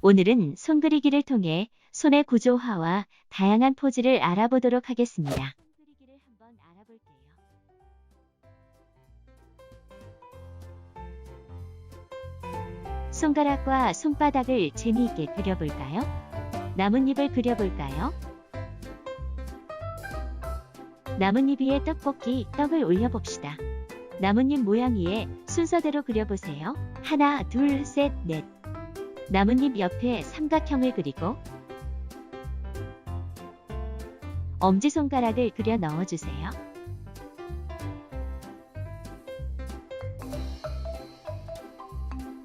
오늘은 손 그리기를 통해 손의 구조화와 다양한 포즈를 알아보도록 하겠습니다. 손 그리기를 한번 알아볼게요. 손가락과 손바닥을 재미있게 그려볼까요? 나뭇잎을 그려볼까요? 나뭇잎 위에 떡볶이, 떡을 올려봅시다. 나뭇잎 모양 위에 순서대로 그려보세요. 하나, 둘, 셋, 넷. 나뭇잎 옆에 삼각형을 그리고 엄지손가락을 그려 넣어주세요.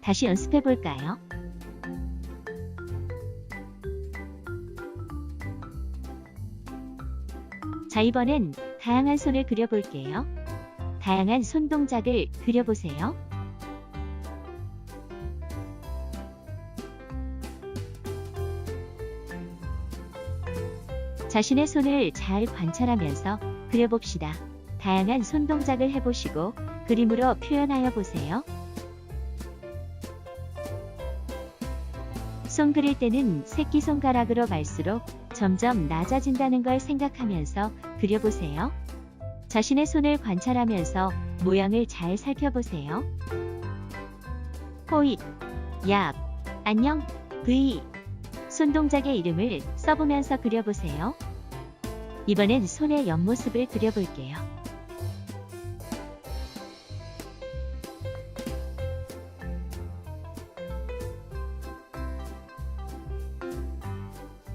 다시 연습해볼까요? 자, 이번엔 다양한 손을 그려볼게요. 다양한 손 동작을 그려보세요. 자신의 손을 잘 관찰하면서 그려봅시다. 다양한 손 동작을 해보시고 그림으로 표현하여 보세요. 손 그릴 때는 새끼손가락으로 갈수록 점점 낮아진다는 걸 생각하면서 그려보세요. 자신의 손을 관찰하면서 모양을 잘 살펴보세요. 호잇, 얍, 안녕, 브이. 손 동작의 이름을 써보면서 그려보세요. 이번엔 손의 옆모습을 그려볼게요.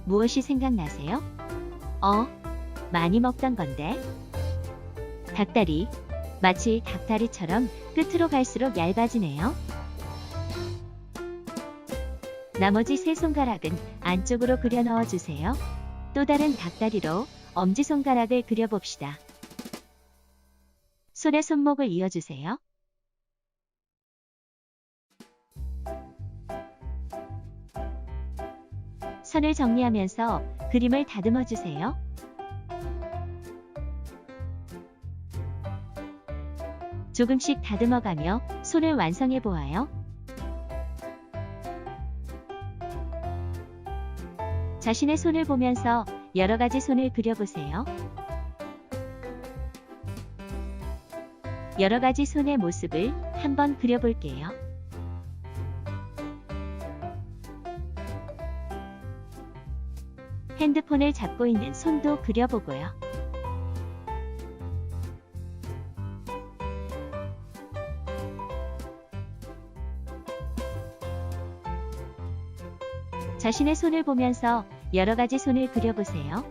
무엇이 생각나세요? 많이 먹던 건데. 닭다리. 마치 닭다리처럼 끝으로 갈수록 얇아지네요. 나머지 세 손가락은 안쪽으로 그려 넣어주세요. 또 다른 닭다리로 엄지손가락을 그려봅시다. 손에 손목을 이어주세요. 선을 정리하면서 그림을 다듬어주세요. 조금씩 다듬어가며 손을 완성해 보아요. 자신의 손을 보면서 여러 가지 손을 그려보세요. 여러 가지 손의 모습을 한번 그려볼게요. 핸드폰을 잡고 있는 손도 그려보고요. 자신의 손을 보면서 여러 가지 손을 그려보세요.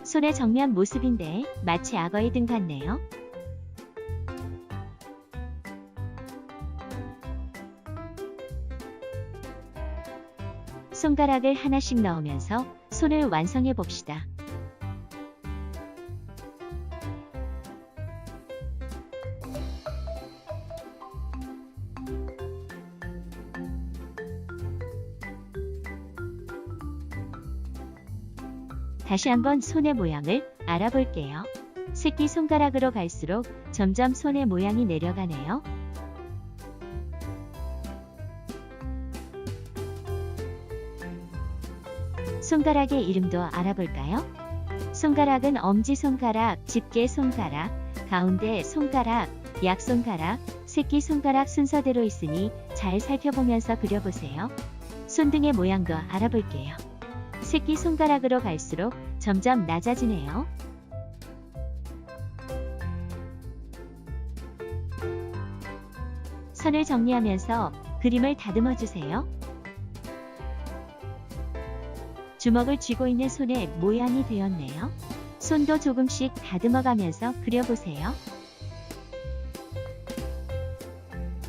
손의 정면 모습인데 마치 악어의 등 같네요. 손가락을 하나씩 넣으면서 손을 완성해 봅시다. 다시 한번 손의 모양을 알아볼게요. 새끼손가락으로 갈수록 점점 손의 모양이 내려가네요. 손가락의 이름도 알아볼까요? 손가락은 엄지손가락, 집게손가락, 가운데 손가락, 약손가락, 새끼손가락 순서대로 있으니 잘 살펴보면서 그려보세요. 손등의 모양도 알아볼게요. 새끼손가락으로 갈수록 점점 낮아지네요. 선을 정리하면서 그림을 다듬어주세요. 주먹을 쥐고 있는 손의 모양이 되었네요. 손도 조금씩 다듬어가면서 그려보세요.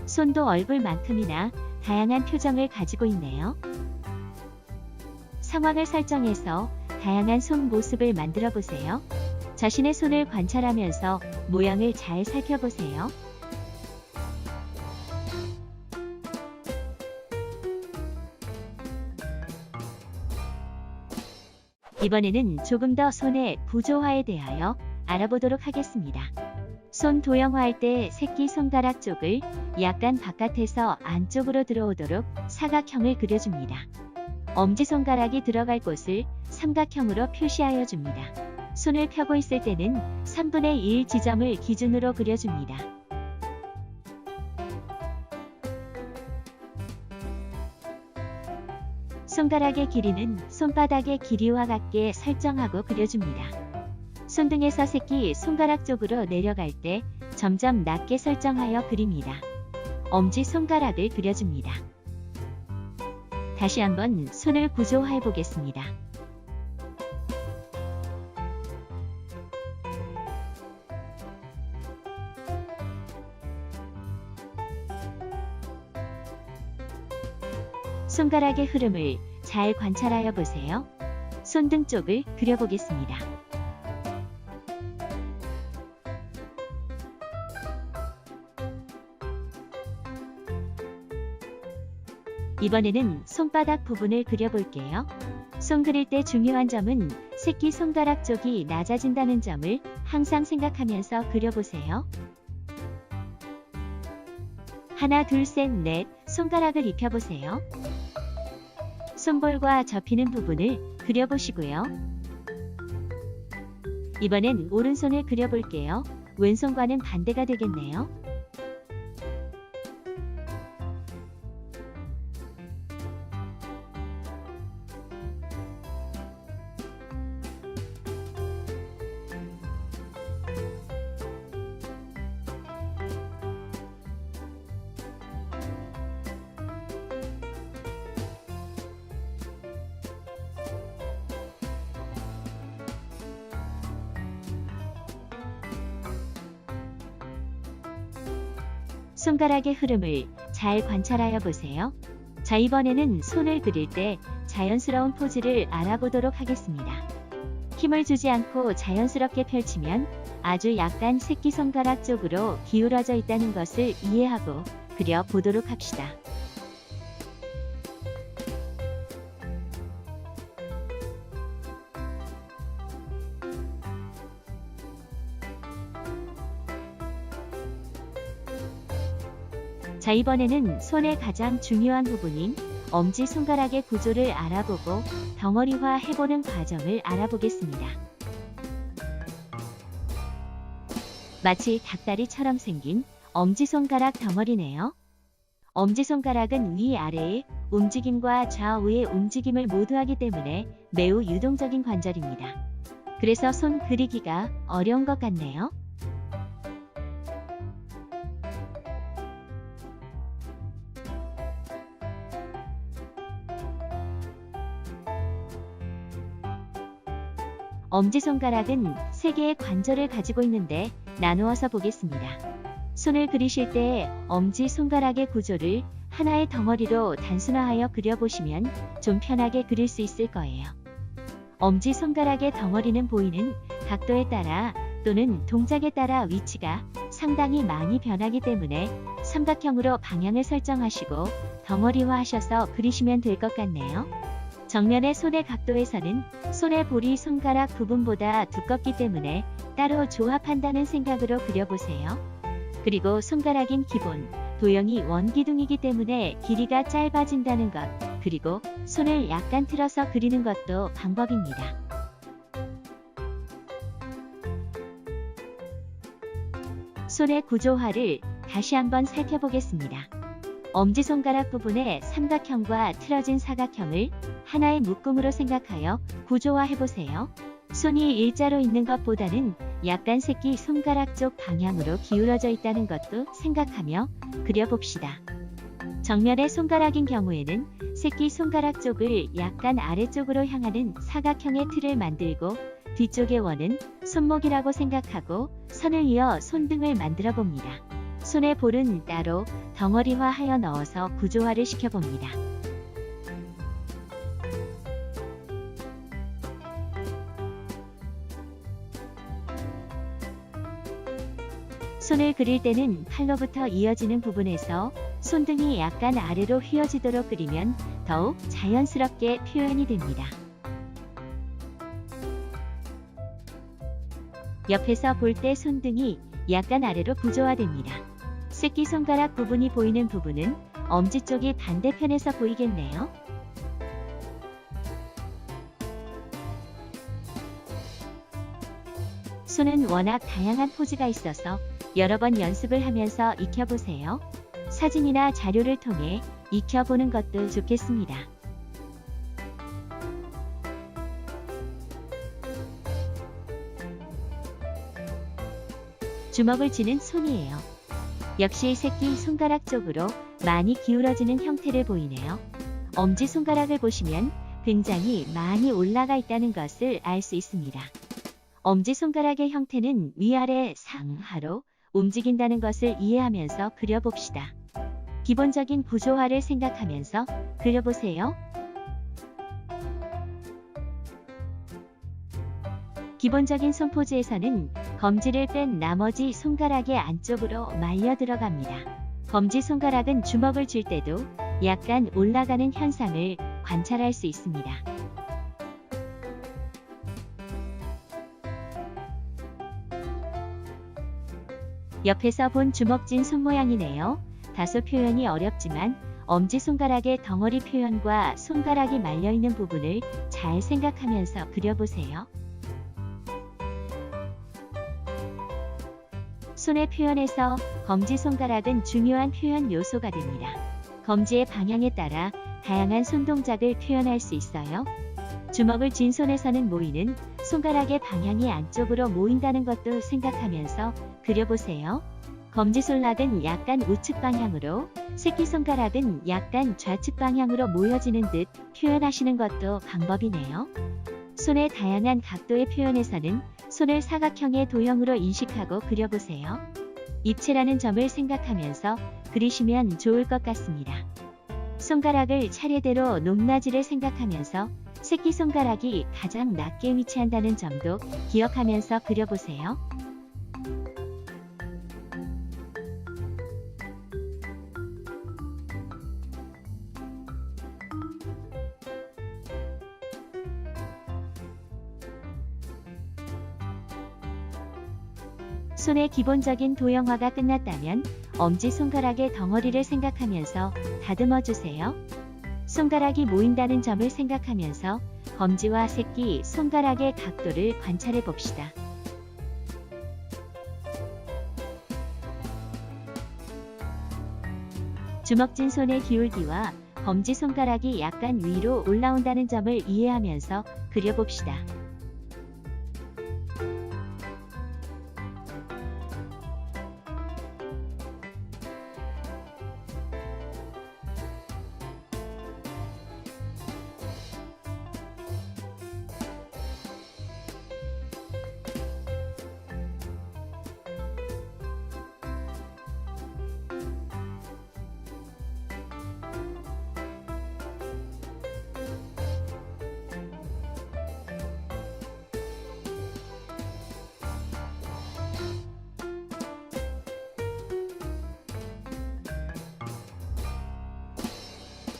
손도 얼굴만큼이나 다양한 표정을 가지고 있네요. 상황을 설정해서 다양한 손 모습을 만들어 보세요. 자신의 손을 관찰하면서 모양을 잘 살펴보세요. 이번에는 조금 더 손의 구조화에 대하여 알아보도록 하겠습니다. 손 도형화할 때 새끼손가락 쪽을 약간 바깥에서 안쪽으로 들어오도록 사각형을 그려줍니다. 엄지손가락이 들어갈 곳을 삼각형으로 표시하여 줍니다. 손을 펴고 있을 때는 3분의 1 지점을 기준으로 그려줍니다. 손가락의 길이는 손바닥의 길이와 같게 설정하고 그려줍니다. 손등에서 새끼 손가락 쪽으로 내려갈 때 점점 낮게 설정하여 그립니다. 엄지손가락을 그려줍니다. 다시 한번 손을 구조화해 보겠습니다. 손가락의 흐름을 잘 관찰하여 보세요. 손등 쪽을 그려보겠습니다. 이번에는 손바닥 부분을 그려볼게요. 손 그릴 때 중요한 점은 새끼손가락 쪽이 낮아진다는 점을 항상 생각하면서 그려보세요. 하나, 둘, 셋, 넷 손가락을 입혀보세요. 손볼과 접히는 부분을 그려보시고요. 이번엔 오른손을 그려볼게요. 왼손과는 반대가 되겠네요. 손가락의 흐름을 잘 관찰하여 보세요. 자, 이번에는 손을 그릴 때 자연스러운 포즈를 알아보도록 하겠습니다. 힘을 주지 않고 자연스럽게 펼치면 아주 약간 새끼손가락 쪽으로 기울어져 있다는 것을 이해하고 그려보도록 합시다. 자, 이번에는 손의 가장 중요한 부분인 엄지손가락의 구조를 알아보고 덩어리화 해보는 과정을 알아보겠습니다. 마치 닭다리처럼 생긴 엄지손가락 덩어리네요. 엄지손가락은 위아래의 움직임과 좌우의 움직임을 모두 하기 때문에 매우 유동적인 관절입니다. 그래서 손 그리기가 어려운 것 같네요. 엄지손가락은 3개의 관절을 가지고 있는데 나누어서 보겠습니다. 손을 그리실 때 엄지손가락의 구조를 하나의 덩어리로 단순화하여 그려보시면 좀 편하게 그릴 수 있을 거예요. 엄지손가락의 덩어리는 보이는 각도에 따라 또는 동작에 따라 위치가 상당히 많이 변하기 때문에 삼각형으로 방향을 설정하시고 덩어리화하셔서 그리시면 될 것 같네요. 정면의 손의 각도에서는 손의 볼이 손가락 부분보다 두껍기 때문에 따로 조합한다는 생각으로 그려보세요. 그리고 손가락인 기본, 도형이 원기둥이기 때문에 길이가 짧아진다는 것, 그리고 손을 약간 틀어서 그리는 것도 방법입니다. 손의 구조화를 다시 한번 살펴보겠습니다. 엄지손가락 부분의 삼각형과 틀어진 사각형을 하나의 묶음으로 생각하여 구조화해보세요. 손이 일자로 있는 것보다는 약간 새끼 손가락 쪽 방향으로 기울어져 있다는 것도 생각하며 그려봅시다. 정면의 손가락인 경우에는 새끼 손가락 쪽을 약간 아래쪽으로 향하는 사각형의 틀을 만들고 뒤쪽의 원은 손목이라고 생각하고 선을 이어 손등을 만들어 봅니다. 손의 볼은 따로 덩어리화하여 넣어서 구조화를 시켜봅니다. 손을 그릴 때는 팔로부터 이어지는 부분에서 손등이 약간 아래로 휘어지도록 그리면 더욱 자연스럽게 표현이 됩니다. 옆에서 볼 때 손등이 약간 아래로 구조화됩니다. 새끼손가락 부분이 보이는 부분은 엄지 쪽이 반대편에서 보이겠네요. 손은 워낙 다양한 포즈가 있어서 여러 번 연습을 하면서 익혀보세요. 사진이나 자료를 통해 익혀보는 것도 좋겠습니다. 주먹을 쥐는 손이에요. 역시 새끼 손가락 쪽으로 많이 기울어지는 형태를 보이네요. 엄지손가락을 보시면 굉장히 많이 올라가 있다는 것을 알 수 있습니다. 엄지손가락의 형태는 위아래 상하로 움직인다는 것을 이해하면서 그려봅시다. 기본적인 구조화를 생각하면서 그려보세요. 기본적인 손포즈에서는 검지를 뺀 나머지 손가락의 안쪽으로 말려 들어갑니다. 검지 손가락은 주먹을 쥘 때도 약간 올라가는 현상을 관찰할 수 있습니다. 옆에서 본 주먹진 손 모양이네요. 다소 표현이 어렵지만 엄지손가락의 덩어리 표현과 손가락이 말려있는 부분을 잘 생각하면서 그려보세요. 손의 표현에서 검지손가락은 중요한 표현 요소가 됩니다. 검지의 방향에 따라 다양한 손동작을 표현할 수 있어요. 주먹을 쥔 손에서는 모이는 손가락의 방향이 안쪽으로 모인다는 것도 생각하면서 그려보세요. 검지손락은 약간 우측 방향으로, 새끼손가락은 약간 좌측 방향으로 모여지는 듯 표현하시는 것도 방법이네요. 손의 다양한 각도의 표현에서는 손을 사각형의 도형으로 인식하고 그려보세요. 입체라는 점을 생각하면서 그리시면 좋을 것 같습니다. 손가락을 차례대로 높낮이를 생각하면서 새끼손가락이 가장 낮게 위치한다는 점도 기억하면서 그려보세요. 손의 기본적인 도형화가 끝났다면 엄지손가락의 덩어리를 생각하면서 다듬어 주세요. 손가락이 모인다는 점을 생각하면서 검지와 새끼 손가락의 각도를 관찰해 봅시다. 주먹진 손의 기울기와 검지손가락이 약간 위로 올라온다는 점을 이해하면서 그려봅시다.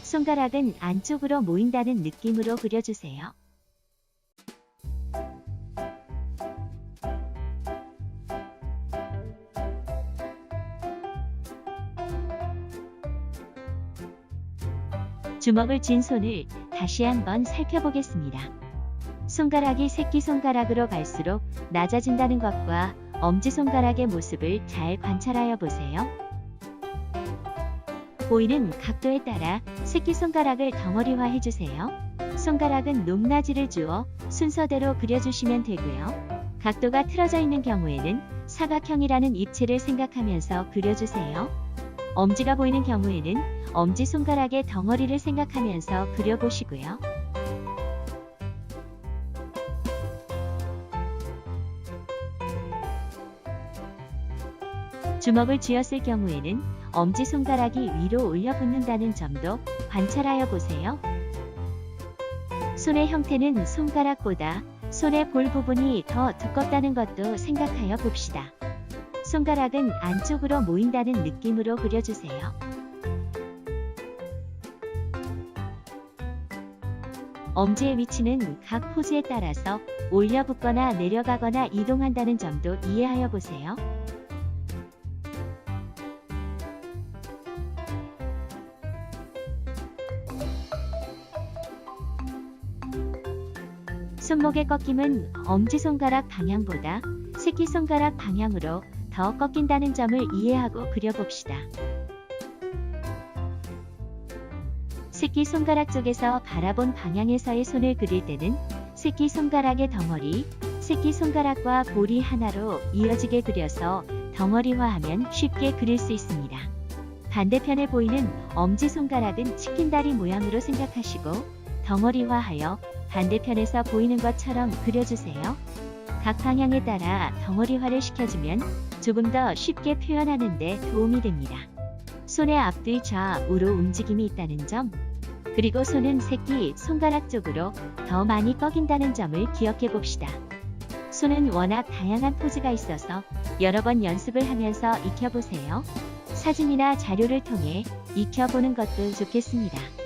손가락은 안쪽으로 모인다는 느낌으로 그려주세요. 주먹을 쥔 손을 다시 한번 살펴보겠습니다. 손가락이 새끼손가락으로 갈수록 낮아진다는 것과 엄지손가락의 모습을 잘 관찰하여 보세요. 보이는 각도에 따라 새끼손가락을 덩어리화 해주세요. 손가락은 높낮이를 주어 순서대로 그려주시면 되고요. 각도가 틀어져 있는 경우에는 사각형이라는 입체를 생각하면서 그려주세요. 엄지가 보이는 경우에는 엄지손가락의 덩어리를 생각하면서 그려보시고요. 주먹을 쥐었을 경우에는 엄지손가락이 위로 올려 붙는다는 점도 관찰하여 보세요. 손의 형태는 손가락보다 손의 볼 부분이 더 두껍다는 것도 생각하여 봅시다. 손가락은 안쪽으로 모인다는 느낌으로 그려주세요. 엄지의 위치는 각 포즈에 따라서 올려붙거나 내려가거나 이동한다는 점도 이해하여 보세요. 손목의 꺾임은 엄지손가락 방향보다 새끼손가락 방향으로 더 꺾인다는 점을 이해하고 그려봅시다. 새끼손가락 쪽에서 바라본 방향에서의 손을 그릴 때는 새끼손가락의 덩어리, 새끼손가락과 볼이 하나로 이어지게 그려서 덩어리화하면 쉽게 그릴 수 있습니다. 반대편에 보이는 엄지손가락은 치킨다리 모양으로 생각하시고 덩어리화하여 반대편에서 보이는 것처럼 그려주세요. 각 방향에 따라 덩어리화를 시켜주면 조금 더 쉽게 표현하는 데 도움이 됩니다. 손의 앞뒤 좌우로 움직임이 있다는 점, 그리고 손은 새끼 손가락 쪽으로 더 많이 꺾인다는 점을 기억해 봅시다. 손은 워낙 다양한 포즈가 있어서 여러 번 연습을 하면서 익혀보세요. 사진이나 자료를 통해 익혀보는 것도 좋겠습니다.